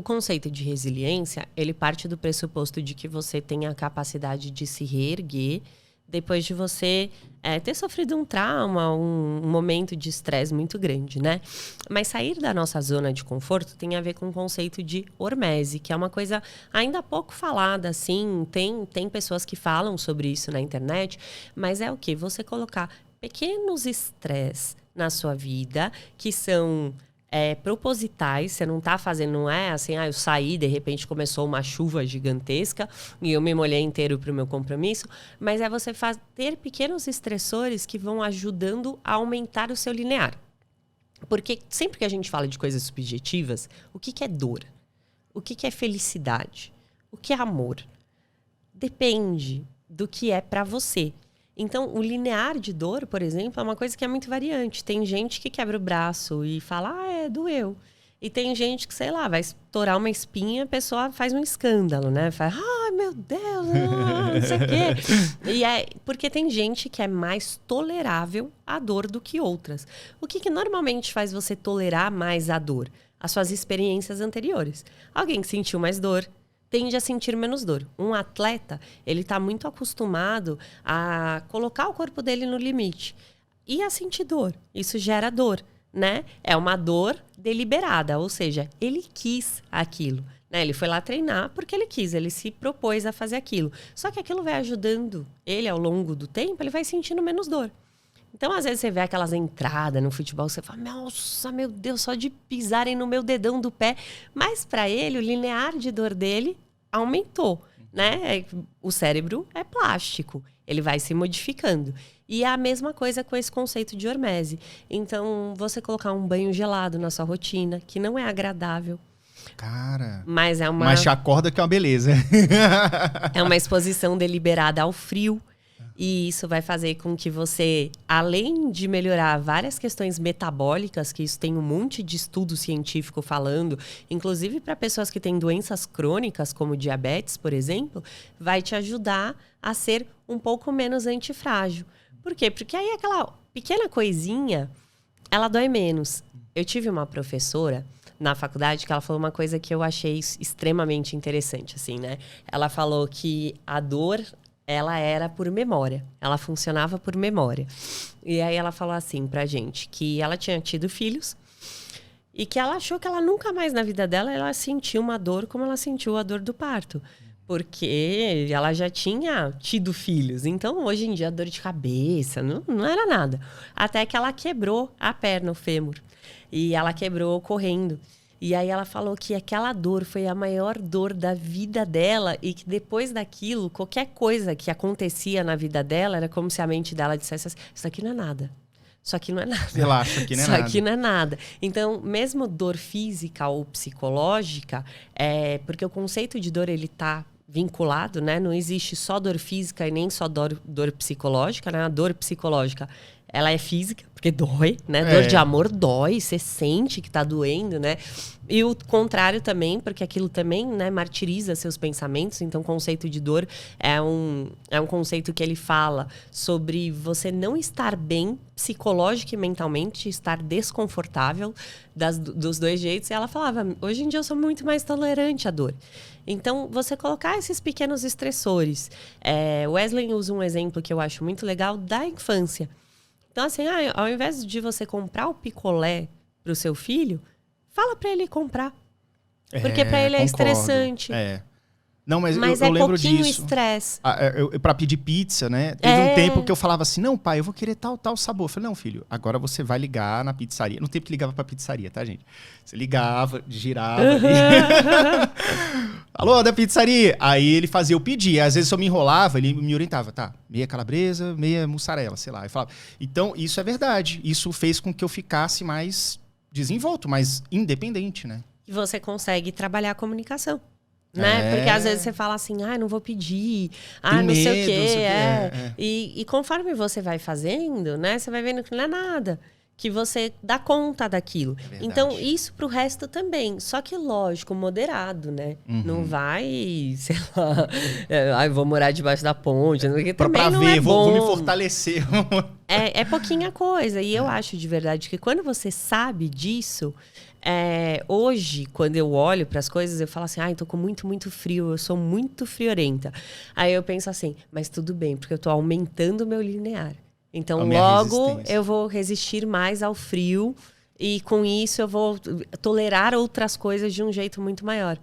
O conceito de resiliência, ele parte do pressuposto de que você tem a capacidade de se reerguer depois de você ter sofrido um trauma, um momento de estresse muito grande, né? Mas sair da nossa zona de conforto tem a ver com o conceito de hormese, que é uma coisa ainda pouco falada, assim. Tem pessoas que falam sobre isso na internet, mas é o quê? Você colocar pequenos estresses na sua vida que são propositais, você não tá fazendo, não é assim, eu saí, de repente começou uma chuva gigantesca e eu me molhei inteiro pro meu compromisso, mas é você ter pequenos estressores que vão ajudando a aumentar o seu linear. Porque sempre que a gente fala de coisas subjetivas, o que é dor? O que é felicidade? O que é amor? Depende do que é para você. Então, o linear de dor, por exemplo, é uma coisa que é muito variante. Tem gente que quebra o braço e fala, doeu. E tem gente que, sei lá, vai estourar uma espinha, a pessoa faz um escândalo, né? Faz, meu Deus, não sei o quê. E porque tem gente que é mais tolerável à dor do que outras. O que normalmente faz você tolerar mais a dor? As suas experiências anteriores. Alguém que sentiu mais dor tende a sentir menos dor. Um atleta, ele está muito acostumado a colocar o corpo dele no limite e a sentir dor. Isso gera dor, né? É uma dor deliberada, ou seja, ele quis aquilo, né? Ele foi lá treinar porque ele quis, ele se propôs a fazer aquilo. Só que aquilo vai ajudando ele ao longo do tempo, ele vai sentindo menos dor. Então, às vezes, você vê aquelas entradas no futebol, você fala, nossa, meu Deus, só de pisarem no meu dedão do pé. Mas, para ele, o linear de dor dele aumentou, né? O cérebro é plástico, ele vai se modificando. E é a mesma coisa com esse conceito de hormese. Então, você colocar um banho gelado na sua rotina, que não é agradável. Cara, mas te acorda que é uma beleza. É uma exposição deliberada ao frio. E isso vai fazer com que você, além de melhorar várias questões metabólicas, que isso tem um monte de estudo científico falando, inclusive para pessoas que têm doenças crônicas, como diabetes, por exemplo, vai te ajudar a ser um pouco menos antifrágil. Por quê? Porque aí aquela pequena coisinha, ela dói menos. Eu tive uma professora na faculdade que ela falou uma coisa que eu achei extremamente interessante, assim, né? Ela falou que a dor, ela era por memória. Ela funcionava por memória. E aí ela falou assim pra gente que ela tinha tido filhos e que ela achou que ela nunca mais na vida dela ela sentiu uma dor como ela sentiu a dor do parto. Porque ela já tinha tido filhos. Então, hoje em dia, a dor de cabeça não era nada. Até que ela quebrou a perna, o fêmur. E ela quebrou correndo. E aí ela falou que aquela dor foi a maior dor da vida dela e que depois daquilo, qualquer coisa que acontecia na vida dela, era como se a mente dela dissesse assim, isso aqui não é nada. Isso aqui não é nada. Relaxa, aqui não é nada. Isso aqui não é nada. Então, mesmo dor física ou psicológica, porque o conceito de dor, ele tá vinculado, né? Não existe só dor física e nem só dor psicológica, né? A dor psicológica, ela é física, porque dói, né? Dor de amor dói, você sente que tá doendo, né? E o contrário também, porque aquilo também, né, martiriza seus pensamentos. Então, o conceito de dor é um conceito que ele fala sobre você não estar bem psicológica e mentalmente, estar desconfortável dos dois jeitos. E ela falava, hoje em dia eu sou muito mais tolerante à dor. Então, você colocar esses pequenos estressores. Wesley usa um exemplo que eu acho muito legal da infância. Então, assim, ao invés de você comprar o picolé pro seu filho, fala pra ele comprar. Porque pra ele é estressante. Não, mas eu lembro disso. Pouquinho estresse. Pra pedir pizza, né? Teve um tempo que eu falava assim, não, pai, eu vou querer tal sabor. Eu falei, não, filho, agora você vai ligar na pizzaria. No tempo que ligava pra pizzaria, tá, gente? Você ligava, girava. Alô, da pizzaria. Aí ele fazia eu pedir. Às vezes eu me enrolava, ele me orientava. Tá, meia calabresa, meia mussarela, sei lá. Eu falava. Então, isso é verdade. Isso fez com que eu ficasse mais desenvolto, mais independente, né? E você consegue trabalhar a comunicação. Né? Porque às vezes você fala assim, não vou pedir, não sei o quê. E conforme você vai fazendo, né? Você vai vendo que não é nada. que você dá conta daquilo. Então, isso pro resto também. Só que, lógico, moderado, né? Não vai, sei lá, vou morar debaixo da ponte. Pra não ver, é bom. vou me fortalecer. É pouquinha coisa. E eu acho de verdade que quando você sabe disso... hoje, quando eu olho para as coisas, eu falo assim, tô com muito frio, eu sou muito friorenta. Aí eu penso assim, mas tudo bem, porque eu tô aumentando o meu linear. Então, logo, eu vou resistir mais ao frio e com isso eu vou tolerar outras coisas de um jeito muito maior.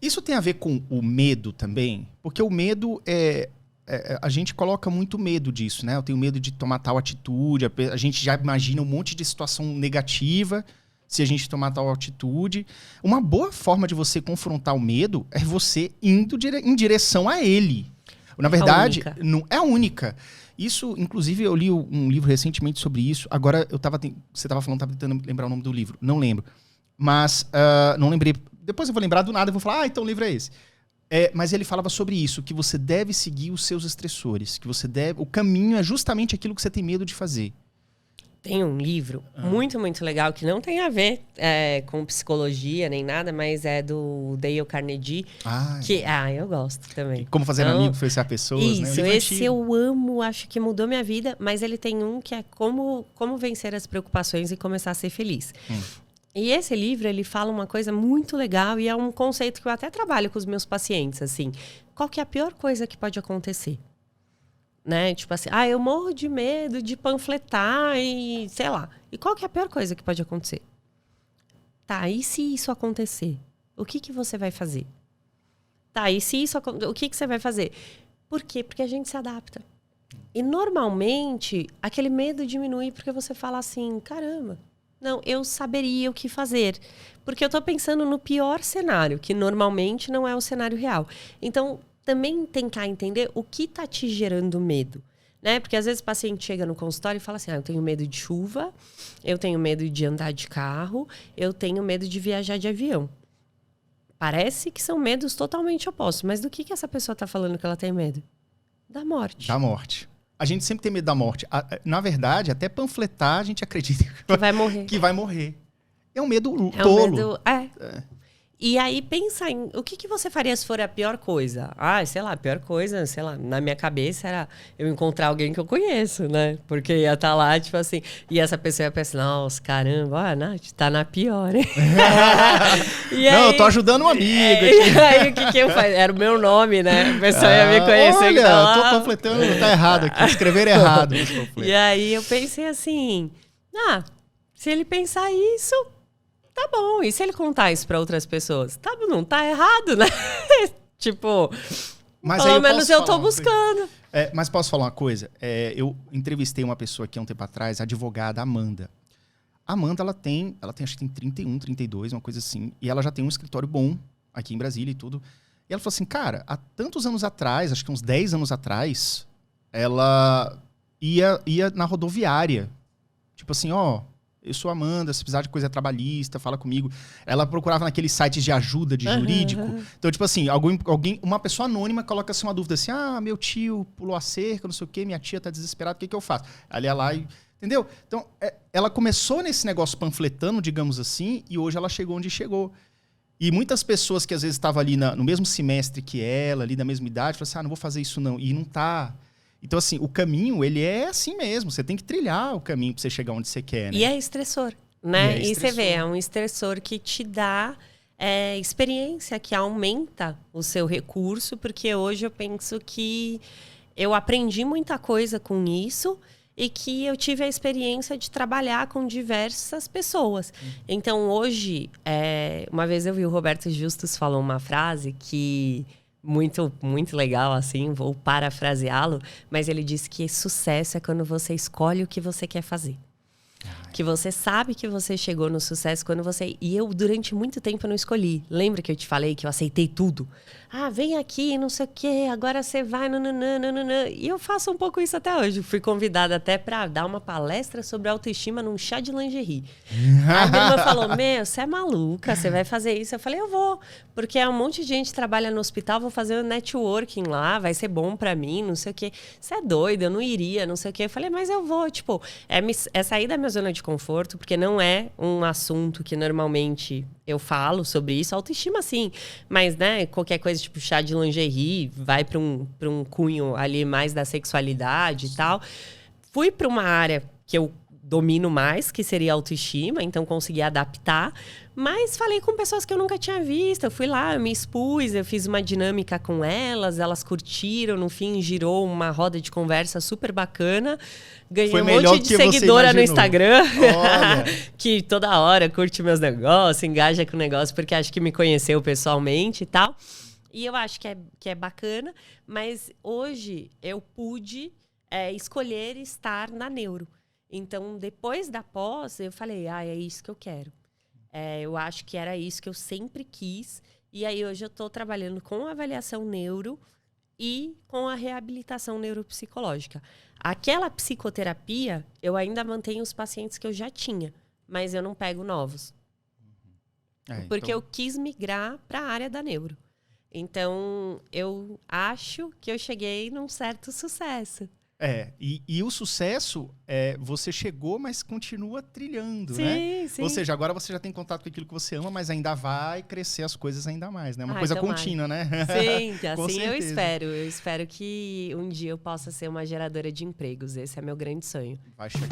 Isso tem a ver com o medo também? Porque o medo a gente coloca muito medo disso, né? Eu tenho medo de tomar tal atitude, a gente já imagina um monte de situação negativa se a gente tomar tal atitude. Uma boa forma de você confrontar o medo é você indo em direção a ele. Na verdade, não é a única. Isso, inclusive, eu li um livro recentemente sobre isso. Agora, você estava falando, estava tentando lembrar o nome do livro. Não lembro. Mas, não lembrei. Depois eu vou lembrar do nada e vou falar, então o livro é esse. Mas ele falava sobre isso, que você deve seguir os seus estressores. O caminho é justamente aquilo que você tem medo de fazer. Tem um livro muito legal, que não tem a ver com psicologia nem nada, mas é do Dale Carnegie. Eu gosto também. Como fazer amigo, influenciar pessoas, isso, né? Esse eu amo, acho que mudou minha vida, mas ele tem um que é como vencer as preocupações e começar a ser feliz. E esse livro, ele fala uma coisa muito legal e é um conceito que eu até trabalho com os meus pacientes, assim. Qual que é a pior coisa que pode acontecer? Né? Tipo assim, eu morro de medo de panfletar e sei lá. E qual que é a pior coisa que pode acontecer? Tá, e se isso acontecer? O que você vai fazer? Tá, e se isso acontecer? O que você vai fazer? Por quê? Porque a gente se adapta. E normalmente, aquele medo diminui porque você fala assim, caramba, não, eu saberia o que fazer. Porque eu tô pensando no pior cenário, que normalmente não é o cenário real. Então, também tentar entender o que está te gerando medo, né? Porque às vezes o paciente chega no consultório e fala assim, eu tenho medo de chuva, eu tenho medo de andar de carro, eu tenho medo de viajar de avião. Parece que são medos totalmente opostos, mas do que essa pessoa está falando que ela tem medo? Da morte. Da morte. A gente sempre tem medo da morte. Na verdade, até panfletar, a gente acredita que vai morrer. Que vai morrer. É um medo tolo. E aí, pensa em o que você faria se for a pior coisa? Sei lá, a pior coisa, sei lá, na minha cabeça era eu encontrar alguém que eu conheço, né? Porque ia estar lá, tipo assim, e essa pessoa ia pensar, nossa, caramba, Nath, tá na pior, hein? Não, eu tô ajudando um amigo. E aí, o que eu fazia? Era o meu nome, né? A pessoa ia me conhecer. Olha, eu tô panfletando, tá errado aqui, escreveram errado. E aí, eu pensei assim, se ele pensar isso... Tá bom, e se ele contar isso pra outras pessoas? Não tá errado, né? Tipo, mas pelo menos eu tô buscando. Mas posso falar uma coisa? Eu entrevistei uma pessoa aqui há um tempo atrás, a advogada Amanda. A Amanda, ela tem acho que tem 31, 32, uma coisa assim. E ela já tem um escritório bom aqui em Brasília e tudo. E ela falou assim, cara, há tantos anos atrás, acho que uns 10 anos atrás, ela ia na rodoviária. Tipo assim, eu sou Amanda, se precisar de coisa trabalhista, fala comigo. Ela procurava naqueles sites de ajuda, de jurídico. Então, tipo assim, uma pessoa anônima coloca assim uma dúvida assim, meu tio pulou a cerca, não sei o quê, minha tia tá desesperada, o que eu faço? Ela ia lá e... Entendeu? Então, ela começou nesse negócio panfletando, digamos assim, e hoje ela chegou onde chegou. E muitas pessoas que às vezes estavam ali no mesmo semestre que ela, ali da mesma idade, falaram assim, não vou fazer isso não. E não tá... Então, assim, o caminho, ele é assim mesmo. Você tem que trilhar o caminho para você chegar onde você quer, né? E é estressor, né? E você vê, é um estressor que te dá experiência, que aumenta o seu recurso, porque hoje eu penso que eu aprendi muita coisa com isso e que eu tive a experiência de trabalhar com diversas pessoas. Então, hoje, uma vez eu vi o Roberto Justus falou uma frase que... Muito, muito legal, assim, vou parafraseá-lo, mas ele disse que sucesso é quando você escolhe o que você quer fazer. Que você sabe que você chegou no sucesso quando você... E eu, durante muito tempo, não escolhi. Lembra que eu te falei que eu aceitei tudo? Vem aqui, não sei o quê, agora você vai... Nananã. E eu faço um pouco isso até hoje. Fui convidada até para dar uma palestra sobre autoestima num chá de lingerie. Aí minha irmã falou, você é maluca, você vai fazer isso? Eu falei, eu vou. Porque um monte de gente trabalha no hospital, vou fazer um networking lá, vai ser bom para mim, não sei o quê. Você é doida, eu não iria, não sei o quê. Eu falei, mas eu vou. Tipo, é sair da minha zona de conforto, porque não é um assunto que normalmente eu falo sobre isso. Autoestima, sim. Mas, né, qualquer coisa, tipo chá de lingerie, vai para um cunho ali mais da sexualidade e tal. Fui para uma área que eu domino mais, que seria autoestima, então consegui adaptar. Mas falei com pessoas que eu nunca tinha visto. Eu fui lá, eu me expus, eu fiz uma dinâmica com elas curtiram, no fim girou uma roda de conversa super bacana. Ganhei um monte de seguidora no Instagram, que toda hora curte meus negócios, engaja com o negócio, porque acho que me conheceu pessoalmente e tal. E eu acho que é bacana, mas hoje eu pude escolher estar na neuro. Então, depois da pós, eu falei, é isso que eu quero. Eu acho que era isso que eu sempre quis. E aí, hoje eu estou trabalhando com avaliação neuro e com a reabilitação neuropsicológica. Aquela psicoterapia, eu ainda mantenho os pacientes que eu já tinha, mas eu não pego novos. Porque eu quis migrar para a área da neuro. Então, eu acho que eu cheguei num certo sucesso. E o sucesso, você chegou, mas continua trilhando, sim, né? Sim. Ou seja, agora você já tem contato com aquilo que você ama, mas ainda vai crescer as coisas ainda mais, né? Uma coisa contínua, né? Sim, assim eu espero. Eu espero que um dia eu possa ser uma geradora de empregos. Esse é meu grande sonho. Vai chegar.